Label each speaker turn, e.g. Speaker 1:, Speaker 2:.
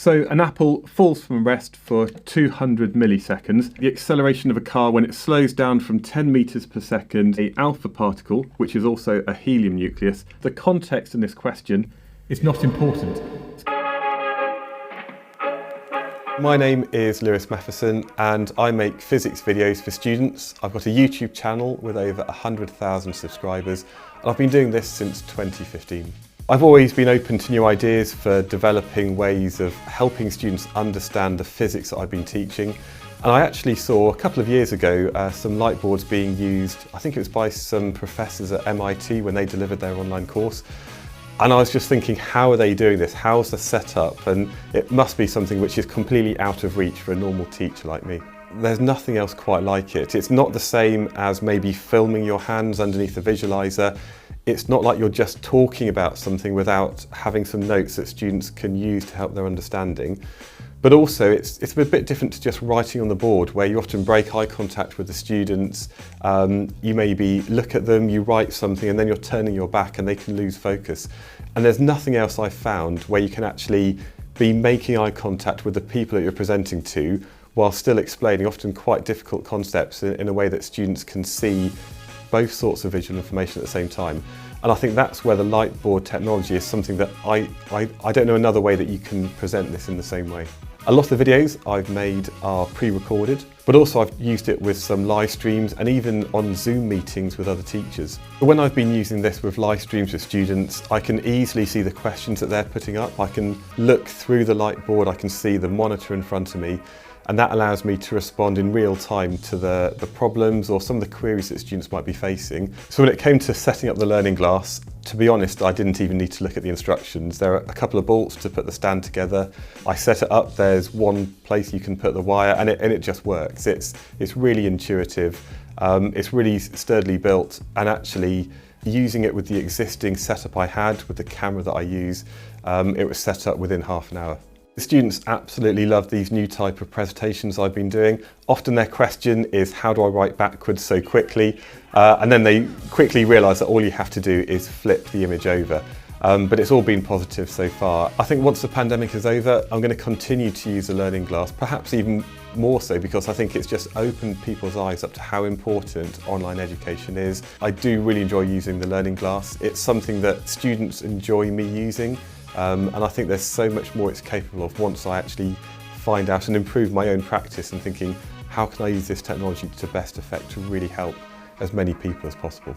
Speaker 1: So an apple falls from rest for 200 milliseconds. The acceleration of a car when it slows down from 10 meters per second, a alpha particle, which is also a helium nucleus. The context in this question is not important.
Speaker 2: My name is Lewis Matheson and I make physics videos for students. I've got a YouTube channel with over 100,000 subscribers and I've been doing this since 2015. I've always been open to new ideas for developing ways of helping students understand the physics that I've been teaching. And I actually saw a couple of years ago some light boards being used, I think it was by some professors at MIT when they delivered their online course. And I was just thinking, how are they doing this? How's the setup? And it must be something which is completely out of reach for a normal teacher like me. There's nothing else quite like it. It's not the same as maybe filming your hands underneath a visualizer. It's not like you're just talking about something without having some notes that students can use to help their understanding. But also it's a bit different to just writing on the board where you often break eye contact with the students. You maybe look at them, you write something and then you're turning your back and they can lose focus. And there's nothing else I've found where you can actually be making eye contact with the people that you're presenting to while still explaining often quite difficult concepts in a way that students can see both sorts of visual information at the same time. And I think that's where the light board technology is something that I don't know another way that you can present this in the same way. A lot of the videos I've made are pre-recorded, but also I've used it with some live streams and even on Zoom meetings with other teachers. When I've been using this with live streams with students, I can easily see the questions that they're putting up. I can look through the light board, I can see the monitor in front of me, and that allows me to respond in real time to the problems or some of the queries that students might be facing. So when it came to setting up the learning glass, to be honest, I didn't even need to look at the instructions. There are a couple of bolts to put the stand together. I set it up, there's one place you can put the wire and it just works. It's really intuitive, it's really sturdily built, and actually using it with the existing setup I had with the camera that I use, it was set up within half an hour. The students absolutely love these new type of presentations I've been doing. Often their question is, how do I write backwards so quickly? And then they quickly realise that all you have to do is flip the image over. But it's all been positive so far. I think once the pandemic is over, I'm going to continue to use the learning glass, perhaps even more so because I think it's just opened people's eyes up to how important online education is. I do really enjoy using the learning glass. It's something that students enjoy me using. And I think there's so much more it's capable of once I actually find out and improve my own practice and thinking, how can I use this technology to best effect to really help as many people as possible.